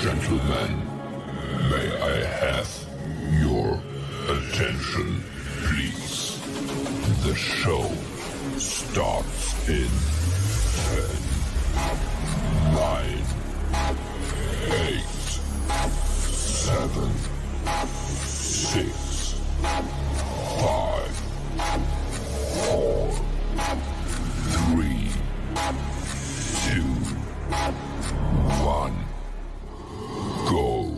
Gentlemen, may I have your attention, please? The show starts in 10, 9, 8, 7, 6, 5, 4, 3, 2, 1. Go.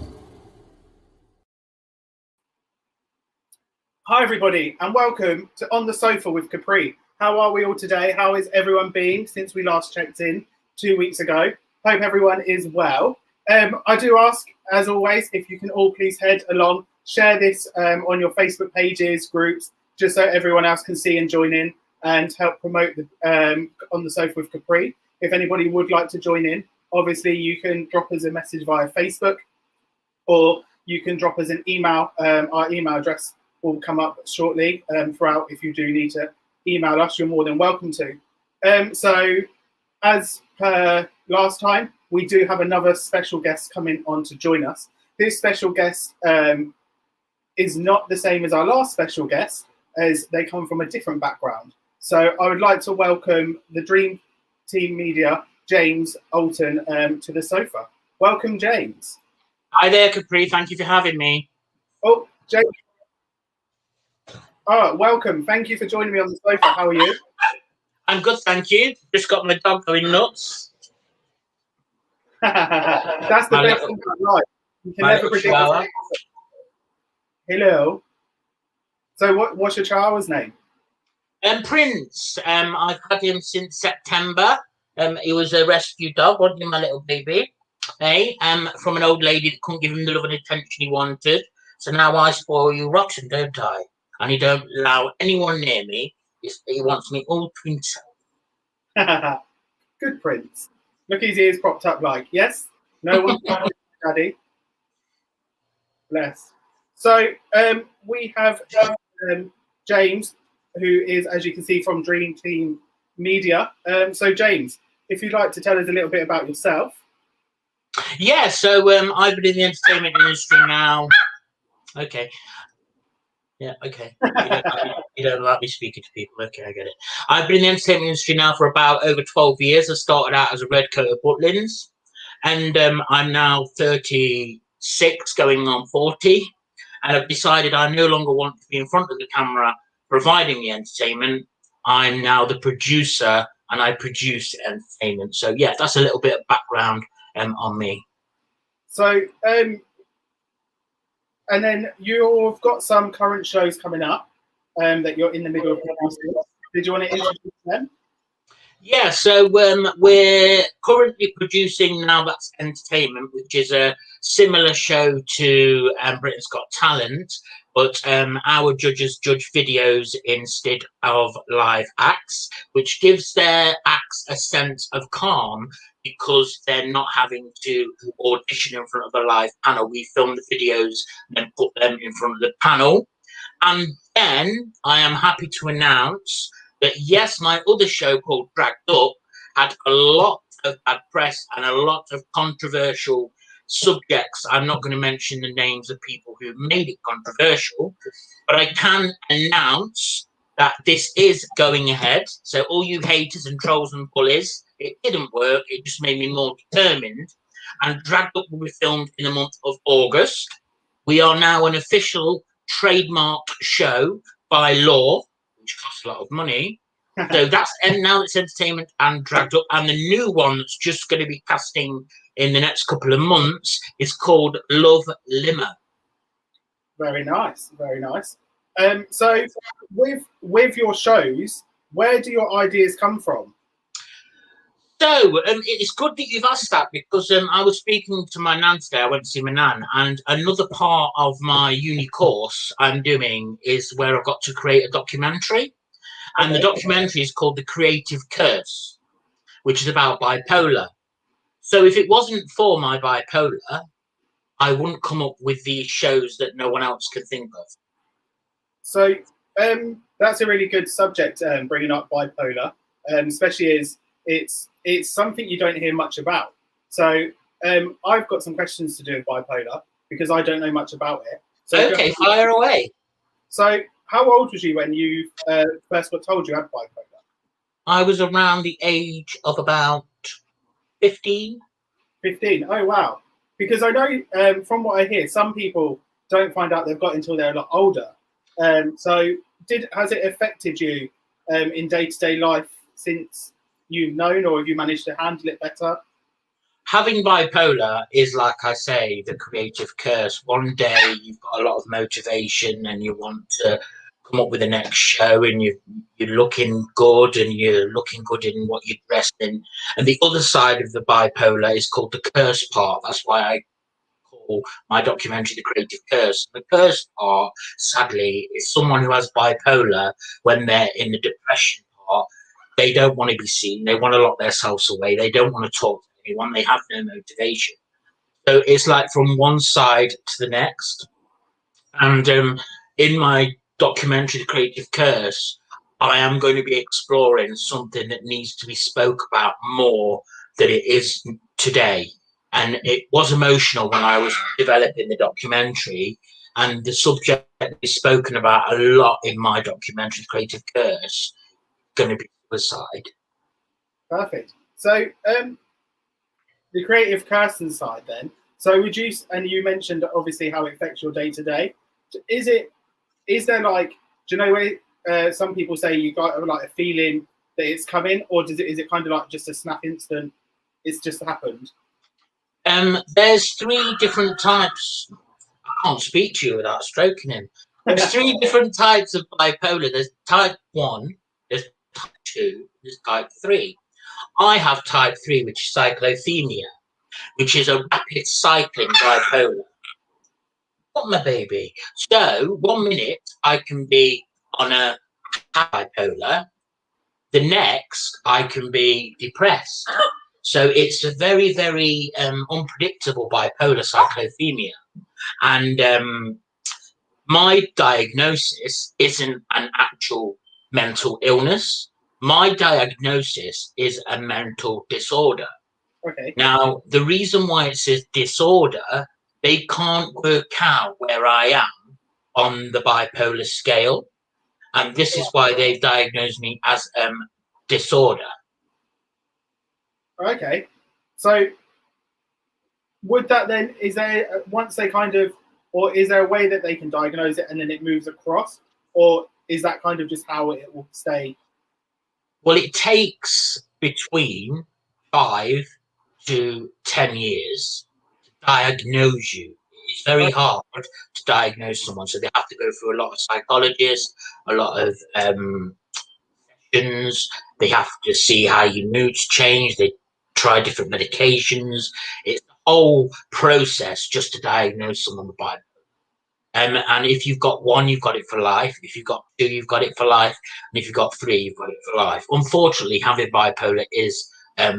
Hi everybody and welcome to On the Sofa with Capri. How are we all today? How is everyone been since we last checked in 2 weeks ago? Hope everyone is well. I do ask, as always, if you can all please head along, share this on your Facebook pages, groups, just so everyone else can see and join in and help promote the On the Sofa with Capri. If anybody would like to join in, obviously you can drop us a message via Facebook or you can drop us an email. Our email address will come up shortly throughout. If you do need to email us, you're more than welcome to. So as per last time, we do have another special guest coming on to join us. This special guest is not the same as our last special guest, as they come from a different background. So I would like to welcome the Dream Team Media, James Alton, to the sofa. Welcome, James. Hi there, Capri. Thank you for having me. Oh, James. Oh, welcome. Thank you for joining me on the sofa. How are you? I'm good, thank you. Just got my dog going nuts. That's the best thing about life. You can never predict. Hello. So what's your chihuahua's name? Prince. I've had him since September. He was a rescue dog, wasn't he, my little baby? Hey, from an old lady that couldn't give him the love and attention he wanted. So now I spoil you rotten, don't I? And he don't allow anyone near me. He wants me all to himself. Good Prince. Look, his ears propped up like, yes, no one, daddy. Bless. So we have James, who is, as you can see, from Dream Team Media. So James, if you'd like to tell us a little bit about yourself. Yeah, so I've been in the entertainment industry now. Okay. Yeah, okay. You don't like me speaking to people. Okay, I get it. I've been in the entertainment industry now for about over 12 years. I started out as a red coat of Butlins, and I'm now 36, going on 40, and I've decided I no longer want to be in front of the camera providing the entertainment. I'm now the producer, and I produce entertainment. So, yeah, that's a little bit of background on me. So, and then you've got some current shows coming up that you're in the middle of producing. Did you want to introduce them? Yeah, so we're currently producing Now That's Entertainment, which is a similar show to Britain's Got Talent, but our judges judge videos instead of live acts, which gives their acts a sense of calm because they're not having to audition in front of a live panel. We film the videos and then put them in front of the panel. And then I am happy to announce that, yes, my other show called Dragged Up had a lot of bad press and a lot of controversial subjects. I'm not going to mention the names of people who made it controversial, but I can announce that this is going ahead. So all you haters and trolls and bullies, it didn't work. It just made me more determined. And Dragged Up will be filmed in the month of August. We are now an official trademarked show by law, which costs a lot of money. So that's Now It's Entertainment and Dragged Up. And the new one that's just going to be casting in the next couple of months is called Love Limo. Very nice, very nice. So with your shows, where do your ideas come from? So it's good that you've asked that because I was speaking to my nan today. I went to see my nan, and another part of my uni course I'm doing is where I've got to create a documentary. And the documentary is called The Creative Curse, which is about bipolar. So if it wasn't for my bipolar, I wouldn't come up with these shows that no one else can think of. So that's a really good subject, bringing up bipolar, especially as it's something you don't hear much about. So I've got some questions to do with bipolar because I don't know much about it. So Okay, fire away. So how old was you when you first got told you had bipolar? I was around the age of about 15. 15. Oh, wow. Because I know from what I hear, some people don't find out they've got until they're a lot older. So has it affected you in day-to-day life since you've known, or have you managed to handle it better? Having bipolar is, like I say, the creative curse. One day you've got a lot of motivation and you want to come up with the next show, and you're looking good, and you're looking good in what you're dressed in. And the other side of the bipolar is called the curse part. That's why I call my documentary The Creative Curse. The curse part, sadly, is someone who has bipolar. When they're in the depression part, they don't want to be seen. They want to lock themselves away. They don't want to talk to anyone. They have no motivation. So it's like from one side to the next. And in my documentary, The Creative Curse, I am going to be exploring something that needs to be spoke about more than it is today. And it was emotional when I was developing the documentary, and the subject is spoken about a lot in my documentary, The Creative Curse, going to be suicide. Perfect. So the creative curse side then. So would you, and you mentioned obviously how it affects your day-to-day. Is there like, do you know where some people say you got like a feeling that it's coming, or is it kind of like just a snap instant, it's just happened? There's 3 different types. I can't speak to you without stroking him. There's 3 different types of bipolar. There's type 1, there's type 2, there's type 3. I have type 3, which is cyclothemia, which is a rapid cycling bipolar. What, my baby? So 1 minute I can be on a bipolar, the next I can be depressed. So it's a very, very unpredictable bipolar cyclothemia. And my diagnosis isn't an actual mental illness. My diagnosis is a mental disorder. Okay. Now, the reason why it's a disorder, they can't work out where I am on the bipolar scale. And this is why they've diagnosed me as disorder. Okay. So would that then, is there, once they kind of, or is there a way that they can diagnose it and then it moves across? Or is that kind of just how it will stay? Well, it takes between 5 to 10 years to diagnose you. It's very hard to diagnose someone, so they have to go through a lot of psychologists, a lot of sessions. They have to see how your moods change. They try different medications. It's the whole process just to diagnose someone with bipolar. And if you've got 1, you've got it for life. If you've got 2, you've got it for life. And if you've got 3, you've got it for life. Unfortunately, having bipolar is a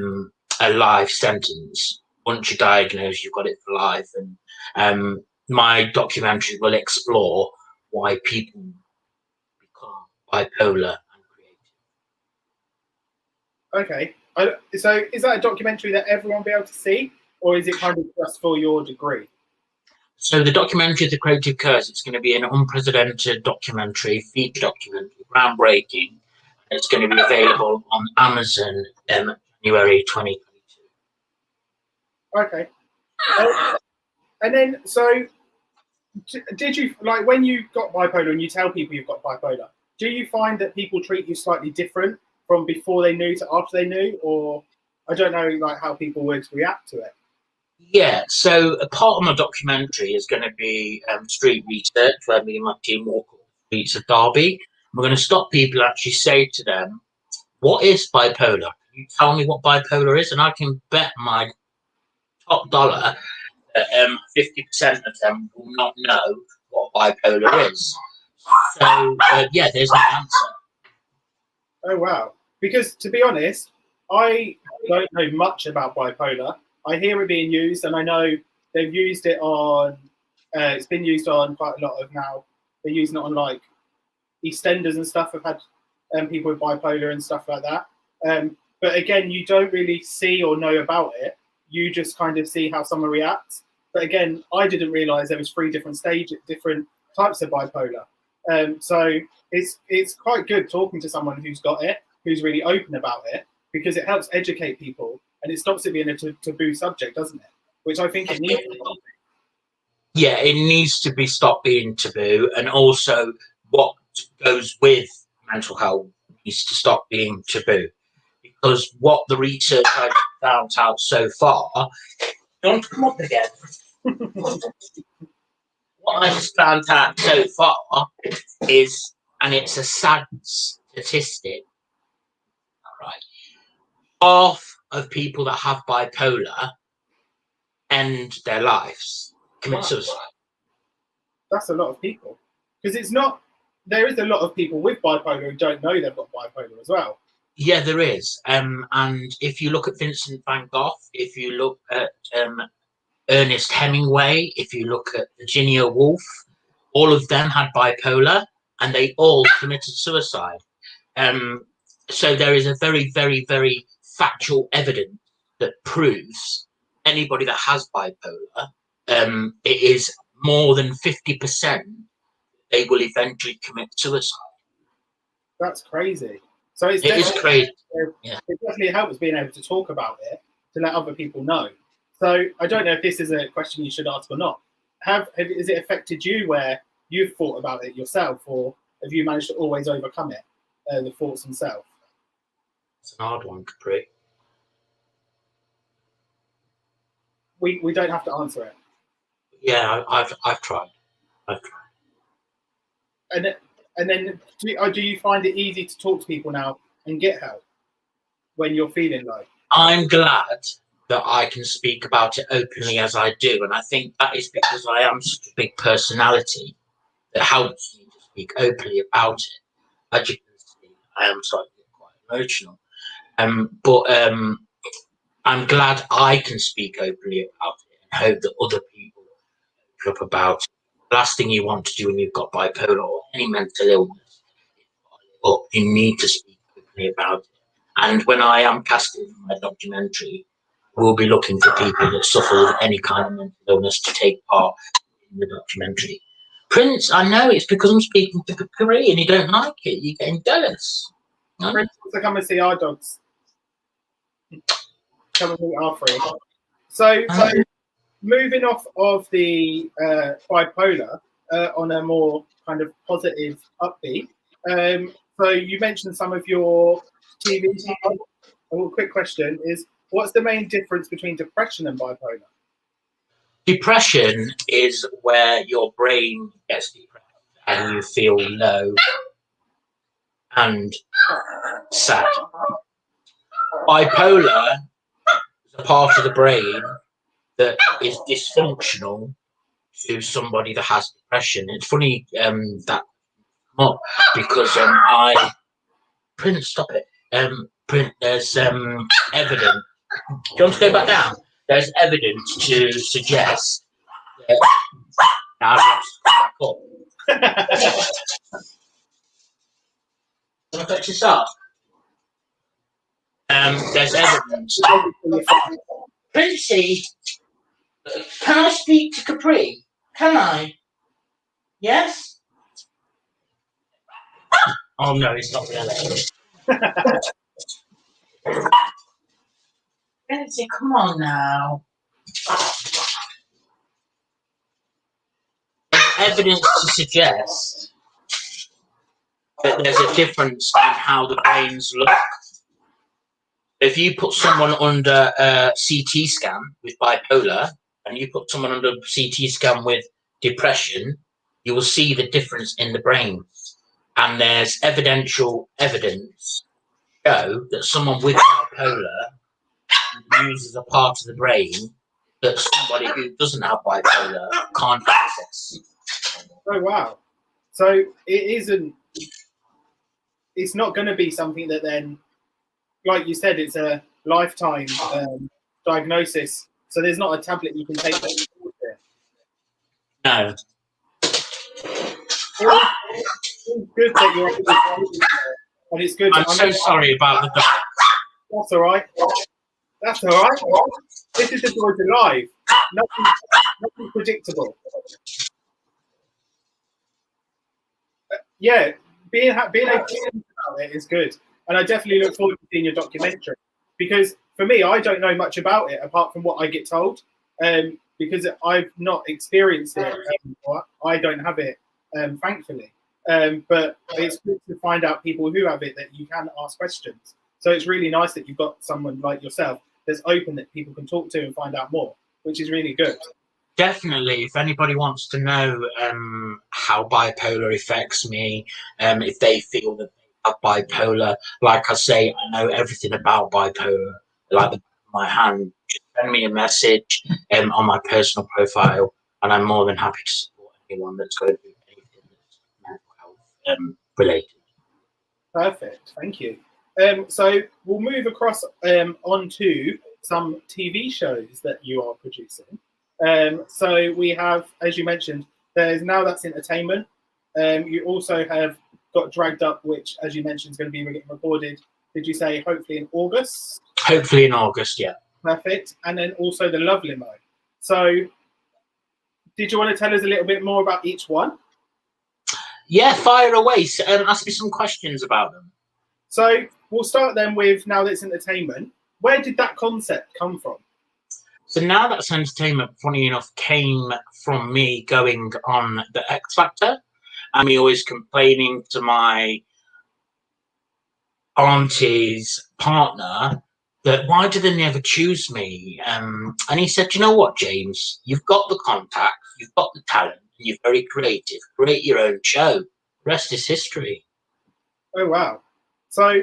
life sentence. Once you're diagnosed, you've got it for life. And my documentary will explore why people become bipolar and creative. Okay. So is that a documentary that everyone will be able to see, or is it kind of just for your degree? So the documentary, The Creative Curse, it's going to be an unprecedented documentary, feature documentary, groundbreaking. It's going to be available on Amazon January 2022. Okay. And then, so did you, like, when you got bipolar and you tell people you've got bipolar, do you find that people treat you slightly different from before they knew to after they knew? Or I don't know, like, how people would react to it. Yeah, so a part of my documentary is going to be street research, where me and my team walk on the streets of Derby. We're going to stop people and actually say to them, what is bipolar? Can you tell me what bipolar is? And I can bet my top dollar that 50% of them will not know what bipolar is. So, yeah, there's no answer. Oh, wow. Because to be honest, I don't know much about bipolar. I hear it being used, and I know they've used it on, it's been used on quite a lot of now. They're using it on like EastEnders and stuff. I've had people with bipolar and stuff like that. But again, you don't really see or know about it. you just kind of see how someone reacts. But again, I didn't realise there was 3 different stages, different types of bipolar. So it's quite good talking to someone who's got it, who's really open about it, because it helps educate people and it stops it being a taboo subject, doesn't it? Which I think it needs to be. Yeah, it needs to be stopped being taboo, and also what goes with mental health needs to stop being taboo. Because what the research I've found out so far, don't come up again. What I've found out so far is, and it's a sad statistic, right? Half of people that have bipolar end their lives, commit suicide. That's a lot of people. Because it's not, there is a lot of people with bipolar who don't know they've got bipolar as well. Yeah, there is. And if you look at Vincent van Gogh, if you look at Ernest Hemingway, if you look at Virginia Woolf, all of them had bipolar and they all committed suicide. So there is a very, very, very factual evidence that proves anybody that has bipolar, it is more than 50% they will eventually commit suicide. That's crazy. So it is crazy. Yeah. It definitely helps being able to talk about it, to let other people know. So I don't know if this is a question you should ask or not. Has it affected you where you've thought about it yourself, or have you managed to always overcome it, the thoughts themselves? It's an hard one, Capri. We don't have to answer it. Yeah, I've tried. And then do you find it easy to talk to people now and get help when you're feeling low? I'm glad that I can speak about it openly as I do, and I think that is because I am such a big personality that helps me to speak openly about it. As you can see, I am starting to get quite emotional. But I'm glad I can speak openly about it and hope that other people open up about it. The last thing you want to do when you've got bipolar or any mental illness is up. You need to speak openly about it. And when I am casting for my documentary, we'll be looking for people that suffer with any kind of mental illness to take part in the documentary. Prince, I know it's because I'm speaking to Capri and you don't like it. You're getting jealous. Prince wants to come and see our dogs. Come and meet our 3. So moving off of the bipolar on a more kind of positive, upbeat. So you mentioned some of your TV. A quick question is, what's the main difference between depression and bipolar? Depression is where your brain gets depressed and you feel low and sad. Bipolar is a part of the brain that is dysfunctional to somebody that has depression. It's funny that because Prince, stop it. Prince, there's evidence. Do you want to go back down? There's evidence to suggest that now let's come back up. Want to touch this up? There's evidence. Princey, can I speak to Capri? Can I? Yes? Oh no, it's not really. Princey, come on now. There's evidence to suggest that there's a difference in how the brains look. If you put someone under a CT scan with bipolar and you put someone under a CT scan with depression, you will see the difference in the brain. And there's evidential evidence to show that someone with bipolar uses a part of the brain that somebody who doesn't have bipolar can't access. Oh, wow. So it's not going to be something that then, like you said, it's a lifetime diagnosis. So there's not a tablet you can take. No. It's good that you're and it's good. I'm so sorry about the dog. That's all right. That's all right. This is the joy of live. Nothing predictable. Yeah, being able to think about it is good, and I definitely look forward to seeing your documentary, because for me, I don't know much about it apart from what I get told, because I've not experienced it. I don't have it, thankfully. But it's good to find out people who have it that you can ask questions. So it's really nice that you've got someone like yourself that's open that people can talk to and find out more, which is really good. Definitely, if anybody wants to know how bipolar affects me, if they feel that they have bipolar, like I say, I know everything about bipolar, like the back of my hand. Just send me a message on my personal profile, and I'm more than happy to support anyone that's going through anything that's mental health related. Perfect, thank you. So we'll move across onto some TV shows that you are producing. So we have, as you mentioned, there's Now That's Entertainment. You also have got Dragged Up, which, as you mentioned, is going to be recorded. Did you say hopefully in August? Hopefully in August, yeah. Perfect. And then also the Love Limo. So did you want to tell us a little bit more about each one? Yeah, fire away. Ask me some questions about them. So we'll start then with Now That's Entertainment. Where did that concept come from? So Now That's Entertainment, funny enough, came from me going on the X Factor and me always complaining to my auntie's partner that why do they never choose me? And he said, you know what, James, you've got the contacts, you've got the talent, and you're very creative. Create your own show. The rest is history. Oh, wow. So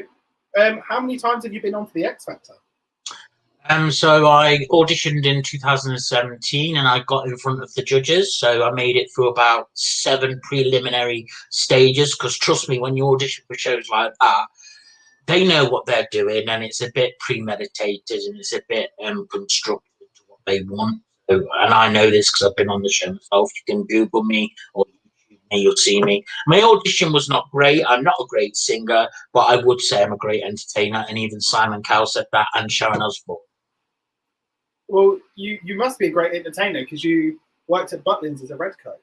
how many times have you been on for the X Factor? So I auditioned in 2017 and I got in front of the judges. So I made it through about 7 preliminary stages, because trust me, when you audition for shows like that, they know what they're doing and it's a bit premeditated and it's a bit constructed to what they want. So, and I know this because I've been on the show myself. You can Google me or YouTube me, you'll see me. My audition was not great. I'm not a great singer, but I would say I'm a great entertainer. And even Simon Cowell said that, and Sharon Osbourne. Well, you must be a great entertainer because you worked at Butlins as a redcoat.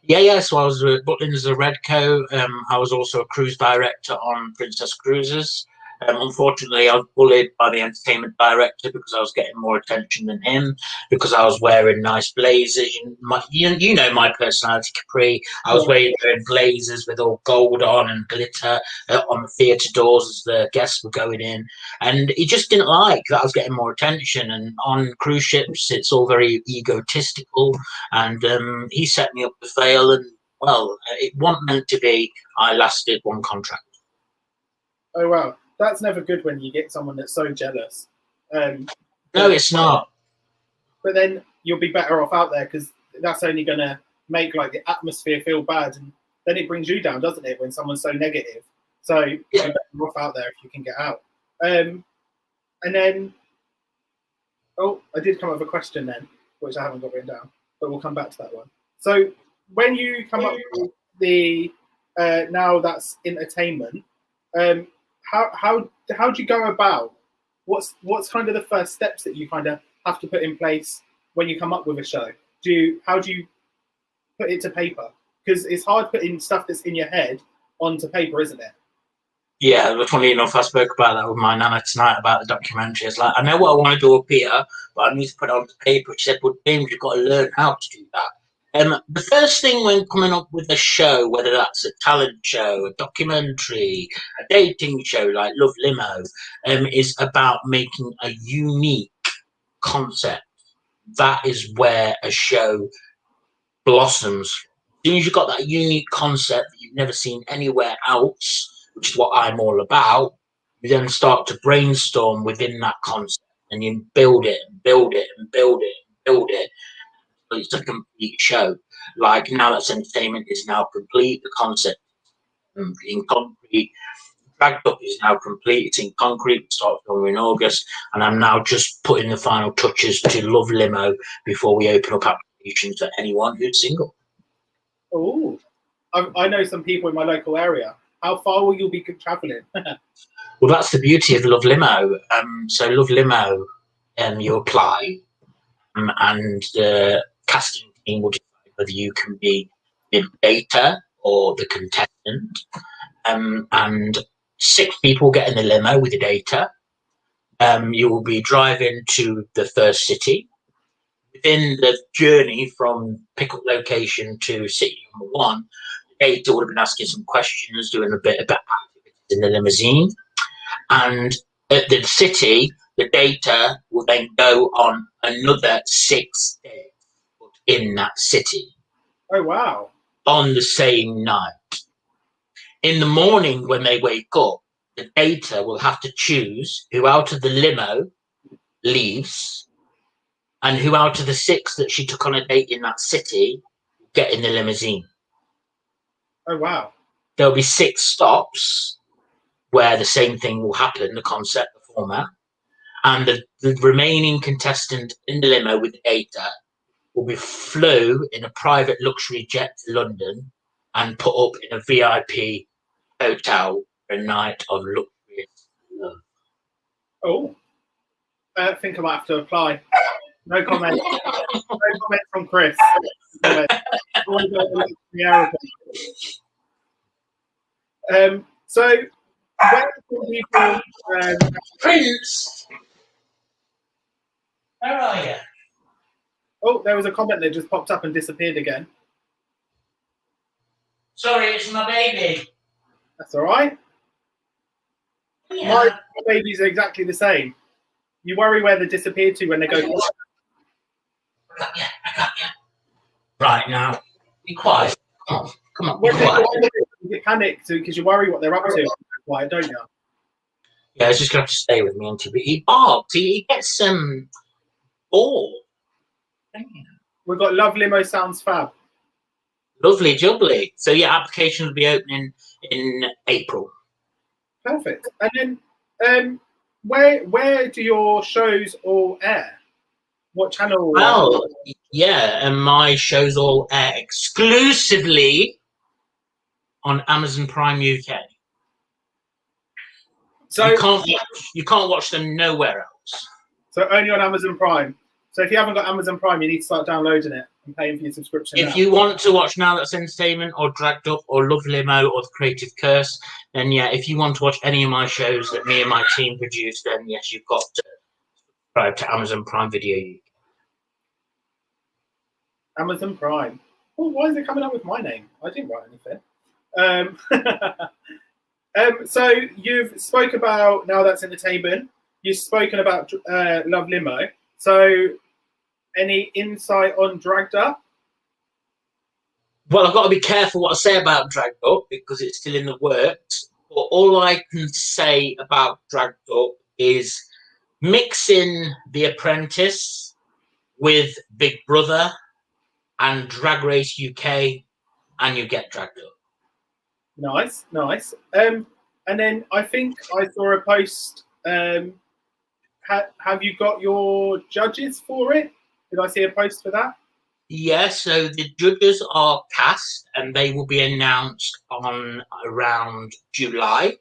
Yeah. So I was at Butlins as a redcoat. I was also a cruise director on Princess Cruises. Unfortunately, I was bullied by the entertainment director because I was getting more attention than him, because I was wearing nice blazers. You know my personality, Capri. I was wearing blazers with all gold on and glitter on the theatre doors as the guests were going in. And he just didn't like that I was getting more attention. And on cruise ships, it's all very egotistical. And he set me up to fail. And, well, it wasn't meant to be. I lasted 1 contract. Oh, wow. That's never good when you get someone that's so jealous. No, it's not. But then you'll be better off out there, because that's only going to make like the atmosphere feel bad, and then it brings you down, doesn't it, when someone's so negative? So you're better off out there if you can get out. And then, I did come up with a question then, which I haven't got written down, but we'll come back to that one. So when you come up with the Now That's Entertainment, how do you go about? What's kind of the first steps that you kind of have to put in place when you come up with a show? How do you put it to paper? Because it's hard putting stuff that's in your head onto paper, isn't it? Yeah, but funny enough, I spoke about that with my nana tonight about the documentary. It's like, I know what I want to do up here, but I need to put it onto paper. She said, well, James, you've got to learn how to do that. The first thing when coming up with a show, whether that's a talent show, a documentary, a dating show like Love Limo, is about making a unique concept. That is where a show blossoms. As soon as you've got that unique concept that you've never seen anywhere else, which is what I'm all about, you then start to brainstorm within that concept and you build it and build it and build it and build it. It's a complete show. Like Now That's Entertainment is now complete. The concept in concrete. Dragged Up is now complete. It's in concrete. We start filming in August, and I'm now just putting the final touches to Love Limo before we open up applications to anyone who's single. Oh, I know some people in my local area. How far will you be travelling? Well, that's the beauty of Love Limo. So Love Limo you apply, and the casting team will decide whether you can be the data or the contestant. And 6 people get in the limo with the data. You will be driving to the first city. Within the journey from pickup location to city number 1, the data would have been asking some questions, doing a bit about activities in the limousine. And at the city, the data will then go on another 6 days in that city. Oh, wow. On the same night. In the morning, when they wake up, the data will have to choose who out of the limo leaves and who out of the 6 that she took on a date in that city get in the limousine. Oh, wow. There'll be 6 stops where the same thing will happen, the concept, the format. And the remaining contestant in the limo with data will be flew in a private luxury jet to London and put up in a VIP hotel for a night of luxurious love. Oh, I think I might have to apply. No comment. No comment from Chris. No comment. So, where can people? Prince, where are you? Oh, there was a comment that just popped up and disappeared again. Sorry, it's my baby. That's all right. Yeah. My babies are exactly the same. You worry where they disappear to when they go. I got you. Right now, be quiet. Come on, be When they quiet. you get panicked because you worry what they're up to. Why don't you? Yeah, he's just gonna have to stay with me until he barks. He gets bored. We've got Love Limo Sounds Fab. Lovely jubbly. So yeah, applications will be opening in April. Perfect. And then, where do your shows all air? What channel? Well, yeah, and my shows all air exclusively on Amazon Prime UK. So you can't watch them nowhere else. So only on Amazon Prime. So if you haven't got Amazon Prime, you need to start downloading it and paying for your subscription. If you want to watch Now That's Entertainment or Dragged Up or Love Limo or The Creative Curse, then yeah, if you want to watch any of my shows that me and my team produce, then yes, you've got to subscribe to Amazon Prime Video UK. Amazon Prime. Oh, why is it coming up with my name? I didn't write anything. So you've spoke about Now That's Entertainment. You've spoken about Love Limo. So any insight on Dragged Up? Well, I've got to be careful what I say about Dragged Up because it's still in the works. But all I can say about Dragged Up is mixing The Apprentice with Big Brother and Drag Race UK, and you get Dragged Up. Nice. And then I think I saw a post. Have you got your judges for it? Did I see a post for that? Yes, so the judges are cast and they will be announced on around July.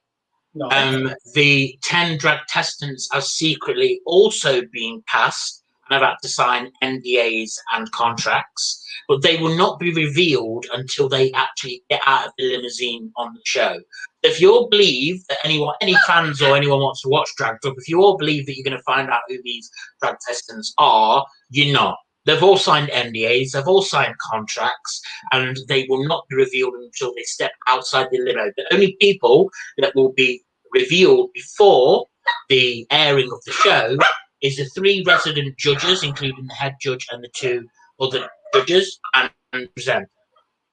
Nice. The 10 drag testants are secretly also being cast and have had to sign NDAs and contracts, but they will not be revealed until they actually get out of the limousine on the show. If you all believe that any fans or anyone wants to watch Dragged Up, if you all believe that you're going to find out who these drag testants are, you're not. They've all signed NDAs, they've all signed contracts, and they will not be revealed until they step outside the limo. The only people that will be revealed before the airing of the show is the 3 resident judges, including the head judge and the 2 other judges, and presenter.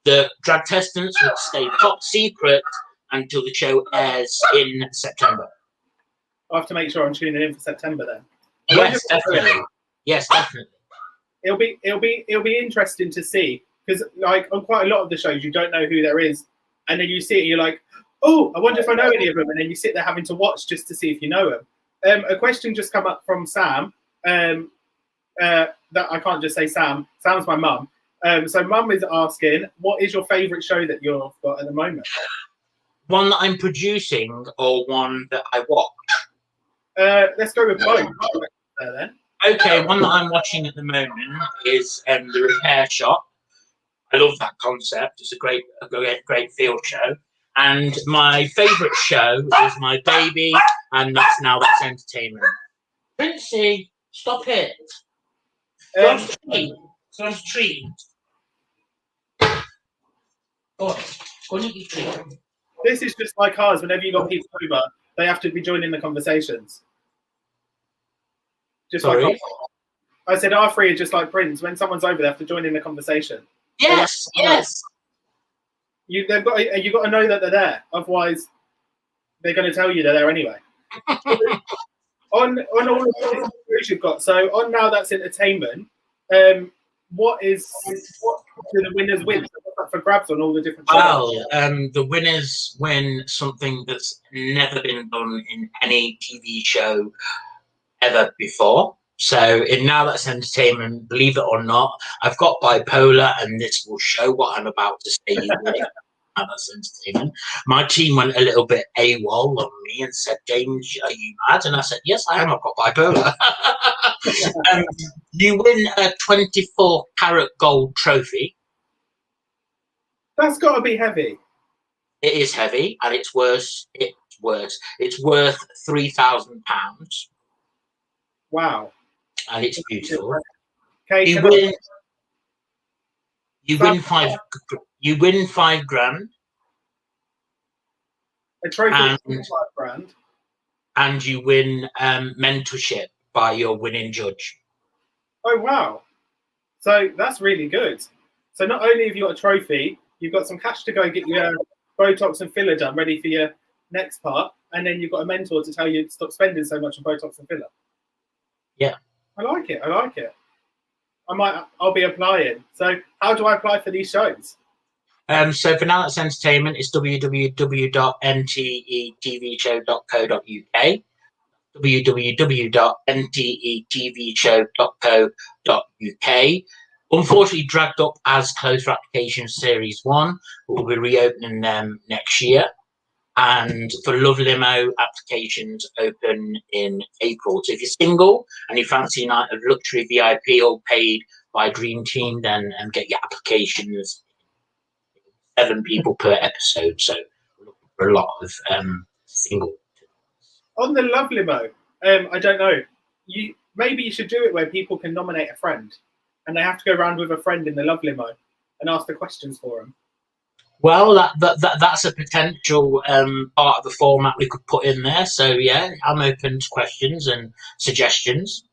The drag testants will stay top secret until the show airs in September. I have to make sure I'm tuning in for September then. Yes, definitely. Yes, definitely. It'll be interesting to see because like on quite a lot of the shows you don't know who there is, and then you see it and you're like, oh, I wonder if I know any of them, and then you sit there having to watch just to see if you know them. A question just come up from Sam. That I can't just say Sam. Sam's my mum. So mum is asking, what is your favourite show that you've got at the moment? One that I'm producing or one that I watch? Let's go with both then. Okay, one that I'm watching at the moment is the Repair Shop. I love that concept. It's a great field show. And my favourite show is My Baby, and That's Entertainment. Princey, stop it. Go on street. Go on street. Go on and eat your treat. This is just like ours. Whenever you got people over, they have to be joining the conversations. Just Sorry? like I said, our three are just like Prince. When someone's over, they have to join in the conversation. Yes, yes. You got to know that they're there. Otherwise, they're going to tell you they're there anyway. on all of the shows you've got. So on Now That's Entertainment. What do the winners win? What's up for grabs on all the different shows? Well, the winners win something that's never been done in any TV show ever before. So in Now That's Entertainment, believe it or not, I've got bipolar, and this will show what I'm about to say. Now That's Entertainment. My team went a little bit AWOL on me and said, "James, are you mad?" And I said, "Yes, I am. I've got bipolar." You win a 24-carat gold trophy. That's got to be heavy. It is heavy, and it's worth £3,000. Wow. And it's beautiful. Okay, you win £5,000. A trophy and, £5,000. And you win mentorship by your winning judge. Oh wow. So that's really good. So not only have you got a trophy, you've got some cash to go get your Botox and filler done, ready for your next part, and then you've got a mentor to tell you to stop spending so much on Botox and filler. Yeah. I like it. I'll be applying. So how do I apply for these shows? So for Now That's Entertainment, it's www.ntetvshow.co.uk, www.ntetvshow.co.uk. Unfortunately, dragged up as closed for application series 1, but we'll be reopening them next year. And for Love Limo, applications open in April. So if you're single and you fancy a night of luxury VIP all paid by Dream Team, then get your applications. 7 people per episode, so we're looking for a lot of single. On the Love Limo, I don't know. Maybe you should do it where people can nominate a friend, and they have to go around with a friend in the Love Limo and ask the questions for them. Well, that's a potential part of the format we could put in there. So yeah, I'm open to questions and suggestions.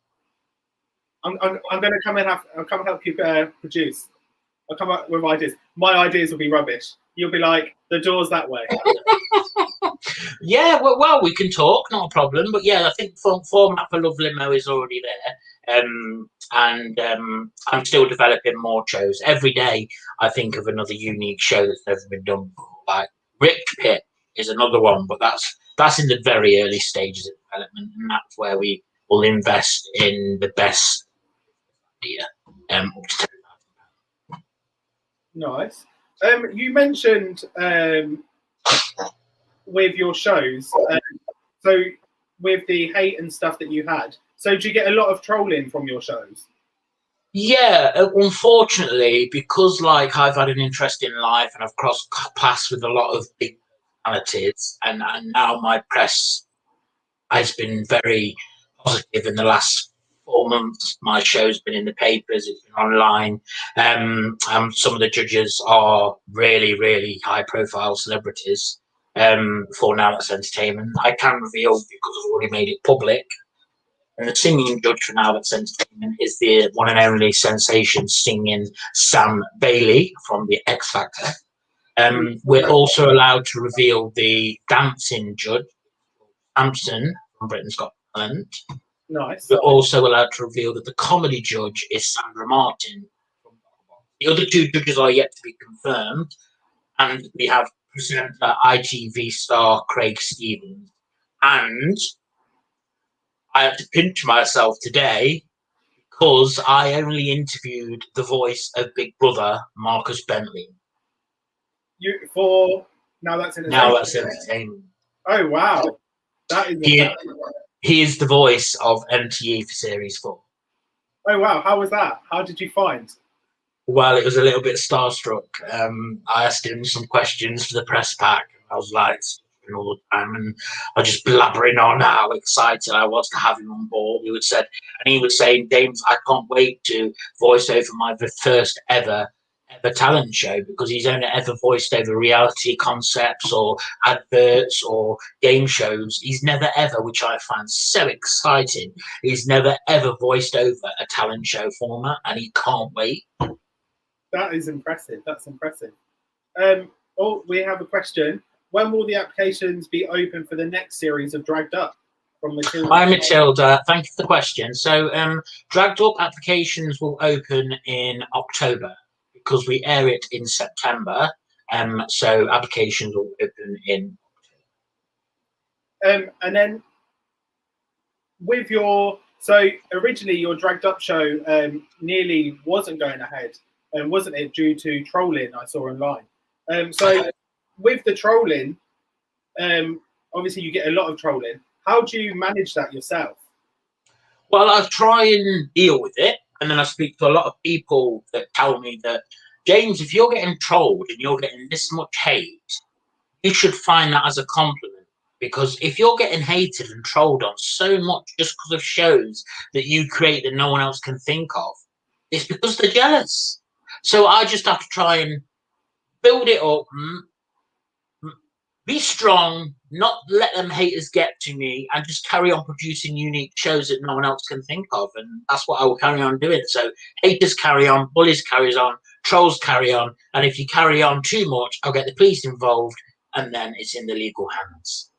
I'm going to come and help you produce. I'll come up with ideas. My ideas will be rubbish. You'll be like, the door's that way. Yeah, well, we can talk, not a problem. But yeah, I think format for Love Limo is already there. And I'm still developing more shows. Every day I think of another unique show that's never been done before. Like Rick Pit is another one, but that's in the very early stages of development, and that's where we will invest in the best idea. Nice. You mentioned with your shows, so with the hate and stuff that you had, so do you get a lot of trolling from your shows? Yeah, unfortunately, because like I've had an interesting life and I've crossed paths with a lot of big personalities, and now my press has been very positive in the last 4 months. My show's been in the papers, it's been online. Some of the judges are really, really high-profile celebrities. For Now That's Entertainment, I can reveal because I've already made it public. And the singing judge for Now That's Entertainment is the one and only sensation singing Sam Bailey from the X Factor. We're also allowed to reveal the dancing judge, Samson from Britain's Got Talent. Nice. We're also allowed to reveal that the comedy judge is Sandra Martin. The other 2 judges are yet to be confirmed, and we have presenter ITV star Craig Stevens. And I had to pinch myself today because I only interviewed the voice of Big Brother, Marcus Bentley. For Now That's Entertainment. Now That's Entertainment. Oh wow, that is. He is the voice of MTE for Series 4. Oh wow, how was that? How did you find? Well, it was a little bit starstruck. I asked him some questions for the press pack. I was like, all the time, and I was just blabbering on how excited I was to have him on board. He would say, James, I can't wait to voice over my first ever talent show, because he's only ever voiced over reality concepts or adverts or game shows. He's never ever, which I find so exciting, he's never ever voiced over a talent show format, and he can't wait. That is impressive. That's impressive. We have a question. When will the applications be open for the next series of Dragged Up from Matilda? Hi, Matilda. Thank you for the question. So, Dragged Up applications will open in October because we air it in September. So applications will open in October. And then with originally your Dragged Up show nearly wasn't going ahead, wasn't it, due to trolling I saw online? With the trolling, obviously you get a lot of trolling. How do you manage that yourself? Well, I try and deal with it, and then I speak to a lot of people that tell me that, James, if you're getting trolled and you're getting this much hate, you should find that as a compliment. Because if you're getting hated and trolled on so much just because of shows that you create that no one else can think of, it's because they're jealous. So I just have to try and build it up, be strong, not let them haters get to me, and just carry on producing unique shows that no one else can think of. And that's what I will carry on doing. So haters carry on, bullies carries on, trolls carry on. And if you carry on too much, I'll get the police involved, and then it's in the legal hands.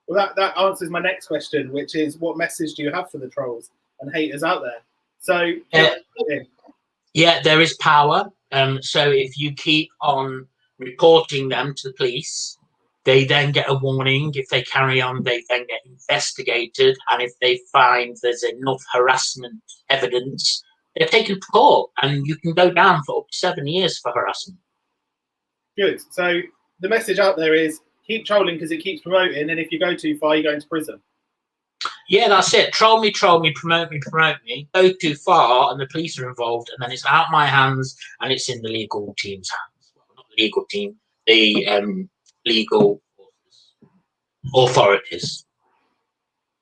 Well, that answers my next question, which is, what message do you have for the trolls and haters out there? So yeah, there is power. So if you keep on reporting them to the police, they then get a warning. If they carry on, they then get investigated. And if they find there's enough harassment evidence, they're taken to court, and you can go down for up to 7 years for harassment. Good. So the message out there is keep trolling because it keeps promoting. And if you go too far, you go into prison. Yeah, that's it. Troll me, promote me, promote me. Go too far, and the police are involved, and then it's out my hands, and it's in the legal team's hands. Well, not the legal team, the legal authorities.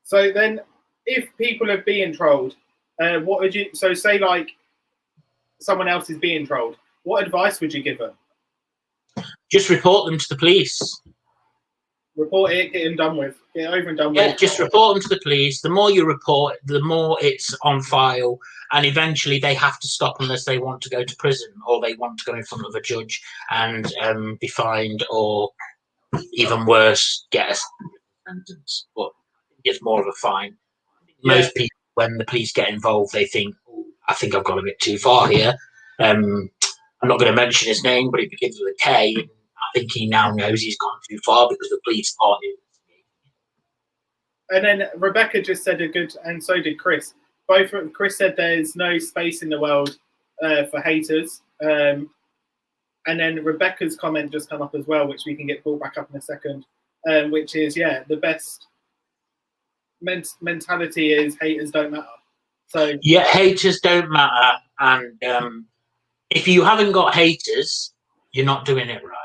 So then, if people are being trolled, what would you? So say like someone else is being trolled. What advice would you give them? Just report them to the police. Report it, get it done with. Get it over and done with. Yeah, just report them to the police. The more you report, the more it's on file, and eventually they have to stop unless they want to go to prison or they want to go in front of a judge and be fined, or even worse, get a sentence. But it's more of a fine. Yeah. Most people, when the police get involved, they think, oh, I think I've gone a bit too far here. I'm not going to mention his name, but it begins with a K. I think he now knows he's gone too far because the police are investigating. And then Rebecca just said and so did Chris. Chris said there's no space in the world for haters. And then Rebecca's comment just come up as well, which we can get pulled back up in a second, which is, the best mentality is haters don't matter. So yeah, haters don't matter. And if you haven't got haters, you're not doing it right.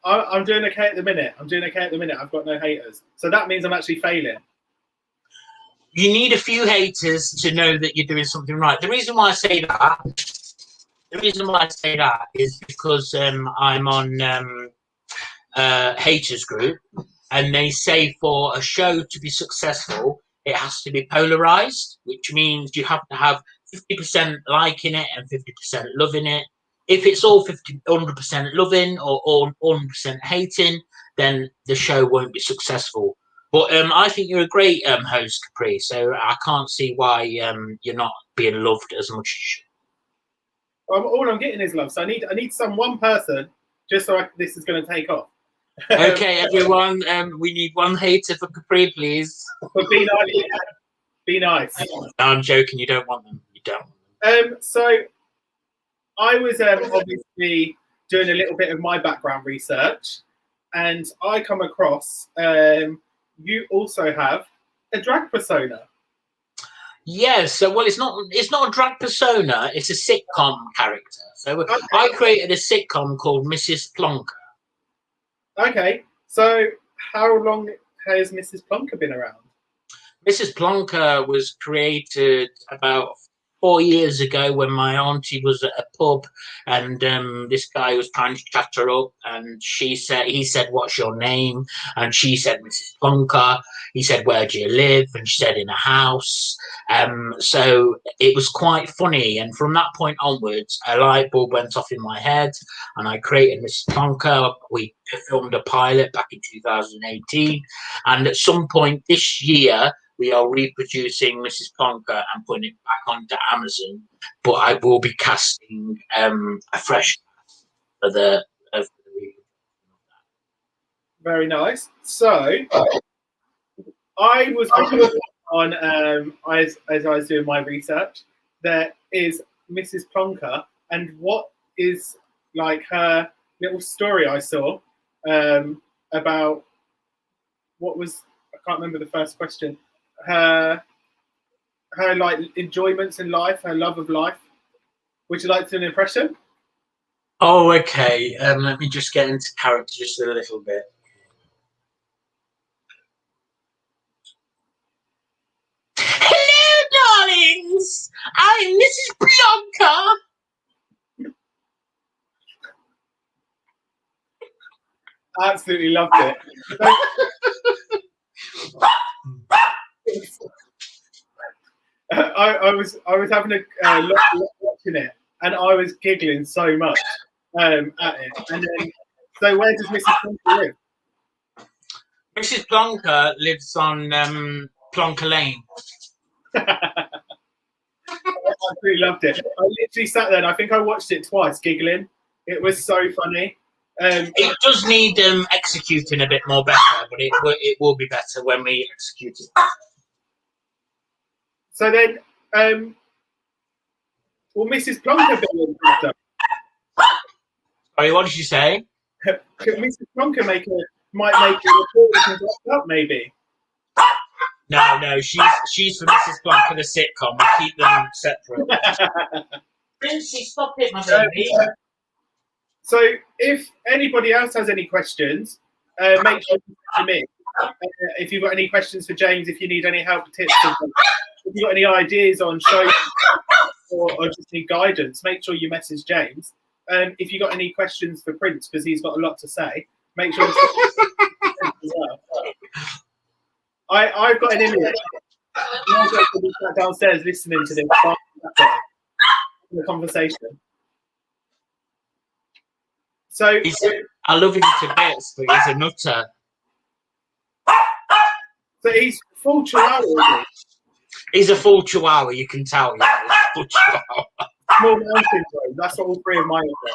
I'm doing okay at the minute. I've got no haters. So that means I'm actually failing. You need a few haters to know that you're doing something right. The reason why I say that is because I'm on haters group, and they say for a show to be successful, it has to be polarized, which means you have to have 50% liking it and 50% loving it. If it's all 100% loving or all 100% hating, then the show won't be successful. But I think you're a great host, Capri, so I can't see why you're not being loved as much as you should. All I'm getting is love. So I need one person just so this is going to take off. Okay, everyone, we need one hater for Capri, please. But be nice. Be nice. No, I'm joking. You don't want them. You don't. So I was obviously doing a little bit of my background research, and I come across you also have a drag persona. Yes, so well, it's not a drag persona. It's a sitcom character. So Okay. I created a sitcom called Mrs. Plonker. Okay. So how long has Mrs. Plonker been around? Mrs. Plonker was created about 4 years ago when my auntie was at a pub, and this guy was trying to chat her up, and he said, "What's your name?" And she said, "Mrs. Plonker." He said, "Where do you live?" And she said, "In a house." So it was quite funny, and from that point onwards, a light bulb went off in my head, and I created Mrs. Plonker. We filmed a pilot back in 2018, and at some point this year we are reproducing Mrs. Plonker and putting it back onto Amazon, but I will be casting a fresh cast for the Very nice. So I was on as I was doing my research. There is Mrs. Plonker, and what is like her little story I saw about what was I can't remember the first question. Her like enjoyments in life, her love of life. Would you like to do an impression? Oh, okay. Let me just get into character just a little bit. Hello, darlings. I'm Mrs. Plonker. Absolutely loved it. I was having a look watching it, and I was giggling so much at it. And then, so where does Mrs. Plonker live? Mrs. Plonker lives on Plonker Lane. I absolutely loved it. I literally sat there, and I think I watched it twice, giggling. It was so funny. It does need executing a bit more better, but it will be better when we execute it. So then, will Mrs. Plonker be in better? Sorry, what did you say? Could Mrs. Plonker might make a report and dress up, maybe? No, she's for Mrs. Plonker, the sitcom. We keep them separate. Princey, stop it, my baby. So if anybody else has any questions, make sure you send them in. If you've got any questions for James, if you need any help, tips, if you've got any ideas on shows or just need guidance, make sure you message James. If you've got any questions for Prince, because he's got a lot to say, make sure you as well. I've got an image. I'm going to be sat downstairs listening to this the conversation. So I love him to bits, but he's a nutter. So he's full chihuahua, isn't he? He's a full chihuahua, you can tell. Yeah, full chihuahua. Small mountain dog. That's what all three of mine are.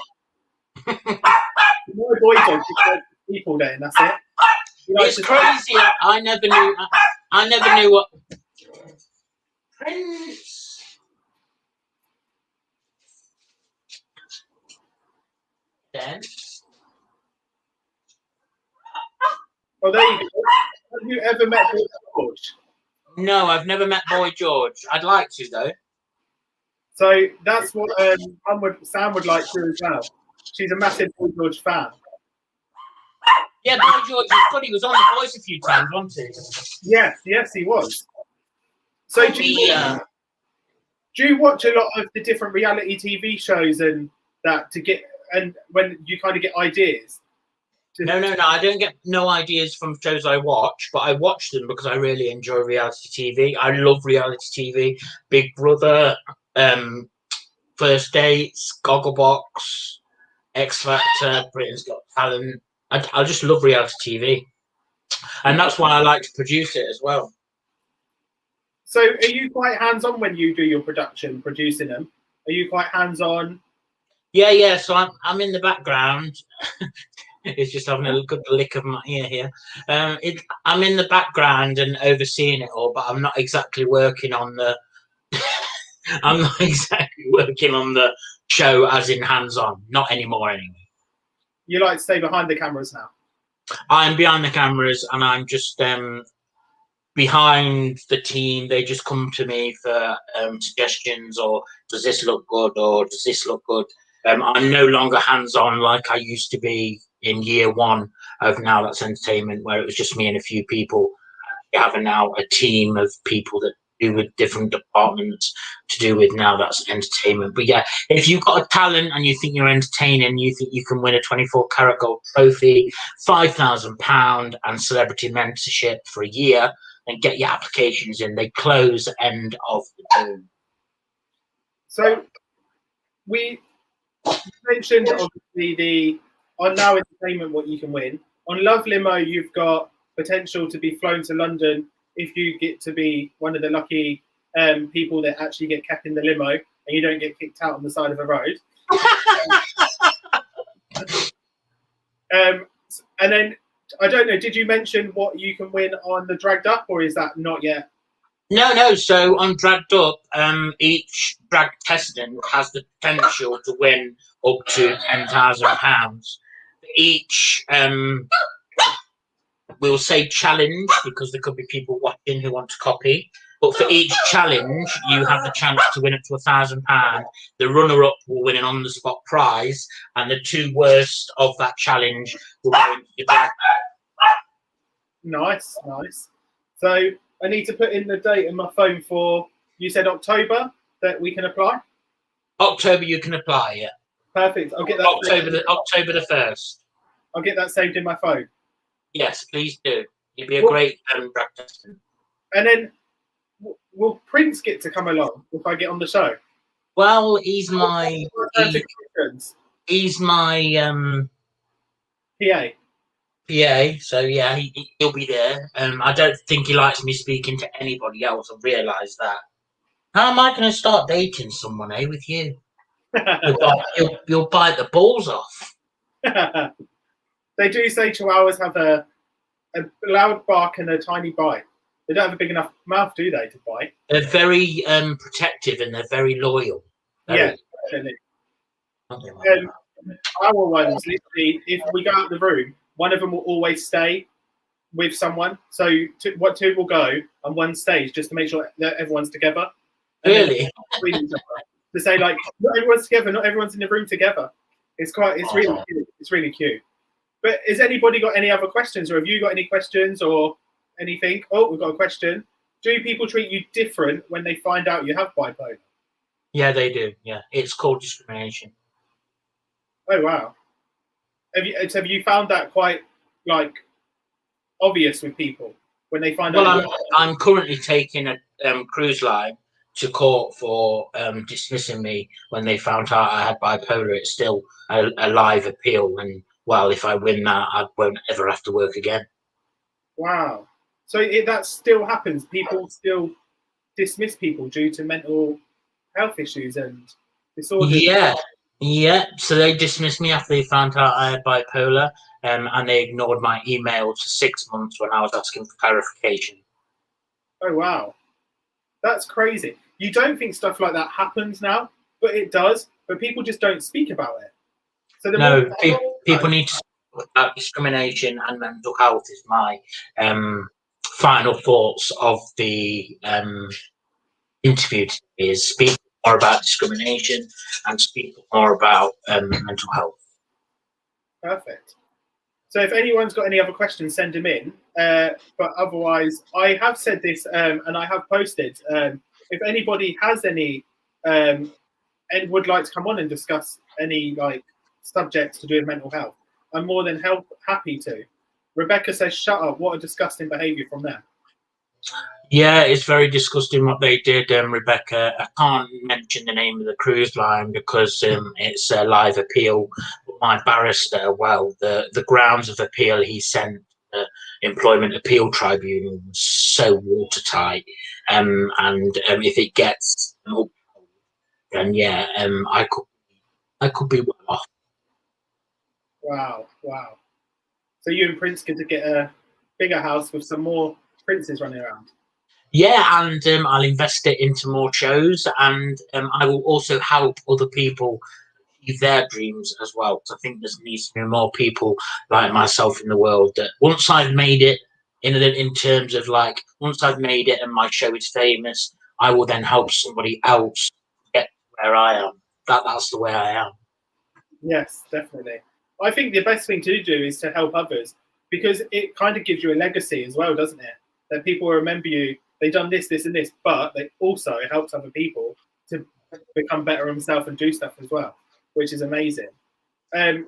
My boy dog just goes to sleep all day, and that's it. It's crazy. I never knew what. Prince. Then. Oh, there you go. Have you ever met Boy George? No, I've never met Boy George. I'd like to though. So that's what Sam would like to as well. She's a massive Boy George fan. Yeah, Boy George was good. He was on The Voice a few times, wasn't he? Yes, he was. So do you watch a lot of the different reality TV shows and that when you kind of get ideas? No. I don't get no ideas from shows I watch, but I watch them because I really enjoy reality TV. I love reality TV. Big Brother, First Dates, Gogglebox, X Factor, Britain's Got Talent. I just love reality TV, and that's why I like to produce it as well. So, are you quite hands-on when you do your production, producing them? Are you quite hands-on? Yeah. So I'm in the background. It's just having a good lick of my ear here. I'm in the background and overseeing it all, but I'm not exactly working on the. I'm not exactly working on the show as in hands-on. Not anymore, anyway. You like to stay behind the cameras now? I'm behind the cameras, and I'm just behind the team. They just come to me for suggestions, or does this look good, or does this look good. I'm no longer hands-on like I used to be in year one of Now That's Entertainment, where it was just me and a few people. We have now a team of people that do with different departments to do with Now That's Entertainment. But yeah, if you've got a talent and you think you're entertaining, you think you can win a 24-carat gold trophy, £5,000 and celebrity mentorship for a year, and get your applications in. They close end of June. So we mentioned obviously on Now Entertainment what you can win. On Love Limo, you've got potential to be flown to London if you get to be one of the lucky people that actually get kept in the limo and you don't get kicked out on the side of a road. And then I don't know, did you mention what you can win on the Dragged Up, or is that not yet? No. So on Dragged Up, each drag contestant has the potential to win up to £10,000. Each, we'll say challenge, because there could be people watching who want to copy. But for each challenge, you have the chance to win up to £1,000. The runner-up will win an on-the-spot prize, and the two worst of that challenge will go into your bag. Nice. So I need to put in the date on my phone for, you said October, that we can apply? October you can apply, yeah. Perfect. I'll get that. October the 1st. I'll get that saved in my phone. Yes, please do. You'd be a great drag contestant. And then, will Prince get to come along if I get on the show? Well, he's my PA. PA, so yeah, he'll be there. I don't think he likes me speaking to anybody else. I realise that. How am I going to start dating someone, with you? You'll bite the balls off. They do say chihuahuas have a loud bark and a tiny bite. They don't have a big enough mouth, do they, to bite? They're very protective and they're very loyal. Yeah, definitely. Our ones, literally, if we go out of the room, one of them will always stay with someone. So two will go and one stays, just to make sure that everyone's together. Really? To say, like, not everyone's together, not everyone's in the room together. It's really cute. It's really cute. But has anybody got any other questions, or have you got any questions or anything? Oh, we've got a question. Do people treat you different when they find out you have bipolar? Yeah, they do. Yeah, it's called discrimination. Oh wow! Have you found that quite like obvious with people when they find out? Well, I'm currently taking a cruise line to court for dismissing me when they found out I had bipolar. It's still a live appeal, and well, if I win that, I won't ever have to work again. Wow! So that still happens. People still dismiss people due to mental health issues and disorders. Yeah. So they dismissed me after they found out I had bipolar, and they ignored my email for 6 months when I was asking for clarification. Oh wow, that's crazy. You don't think stuff like that happens now, but it does. But people just don't speak about it. So people need to speak about discrimination and mental health. Is my final thoughts of the interview today, is speak more about discrimination and speak more about mental health. Perfect. So if anyone's got any other questions, send them in. But otherwise, I have said this and I have posted. If anybody has any and would like to come on and discuss any like subjects to do with mental health, I'm more than happy to. Rebecca says, "Shut up! What a disgusting behaviour from them." Yeah, it's very disgusting what they did, Rebecca. I can't mention the name of the cruise line because it's a live appeal. But my barrister, well, the grounds of appeal he sent the Employment Appeal Tribunal was so watertight. And if it gets up, then yeah, I could be well off. Wow. So you and Prince get to get a bigger house with some more princes running around. Yeah, and I'll invest it into more shows, and I will also help other people achieve their dreams as well. So I think there needs to be more people like myself in the world that once I've made it, in terms of like, once I've made it and my show is famous, I will then help somebody else get where I am. That's the way I am. Yes, definitely. I think the best thing to do is to help others, because it kind of gives you a legacy as well, doesn't it? That people will remember you. They've done this, this, and this, but they also it helps other people to become better themselves and do stuff as well, which is amazing.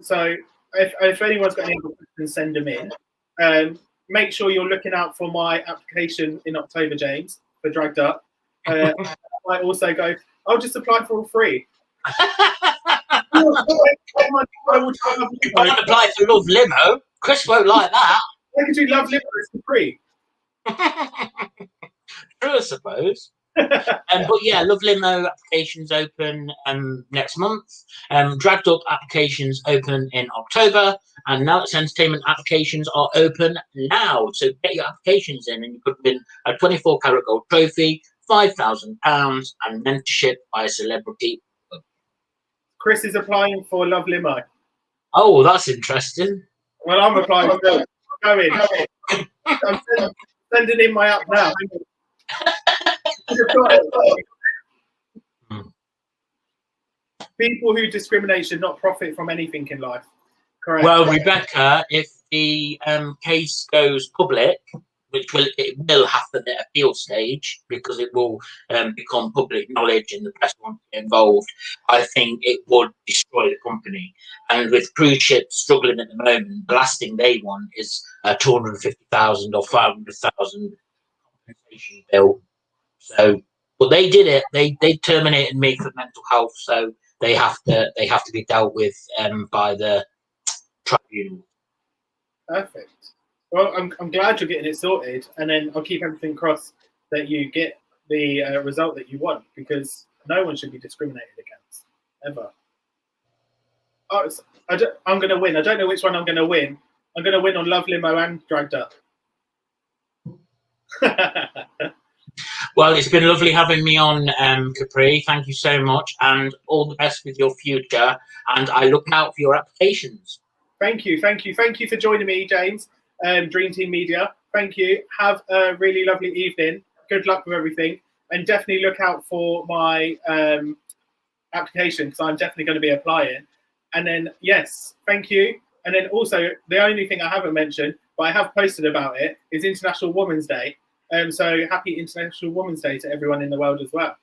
So if anyone's got any other questions, send them in. Make sure you're looking out for my application in October, James, for Dragged Up. I might also go, I'll just apply for all free. You can't apply for Love Limo. Chris won't like that. Why could you love Limo for free? True, I suppose. But yeah, Love Limo applications open next month. Dragged Up applications open in October, and Now It's Entertainment applications are open now. So get your applications in, and you could win a 24-carat gold trophy, £5,000, and mentorship by a celebrity. Chris is applying for Love Limo. Oh, that's interesting. Well, I'm applying for it. I'm sending in my app now. People who discriminate should not profit from anything in life. Correct. Well, Rebecca, if the case goes public, which it will happen at the appeal stage, because it will become public knowledge and the press won't get involved, I think it would destroy the company. And with cruise ships struggling at the moment, the last thing they want is a 250,000 or 500,000 compensation bill. So, but they did it. They terminated me for mental health, so they have to be dealt with by the tribunal. Perfect. Well, I'm glad you're getting it sorted, and then I'll keep everything crossed that you get the result that you want, because no one should be discriminated against, ever. Oh, I'm going to win. I don't know which one I'm going to win. I'm going to win on Love Limo and Dragged Up. Well, it's been lovely having me on, Capri. Thank you so much, and all the best with your future. And I look out for your applications. Thank you for joining me, James. Dream Team Media. Thank you. Have a really lovely evening. Good luck with everything, and definitely look out for my application, because I'm definitely going to be applying. And then yes, thank you. And then also the only thing I haven't mentioned, but I have posted about it, is International Women's Day. So happy International Women's Day to everyone in the world as well.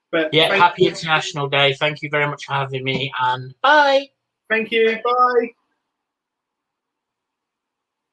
But yeah, happy International Day. Thank you very much for having me, and bye. Thank you. Bye.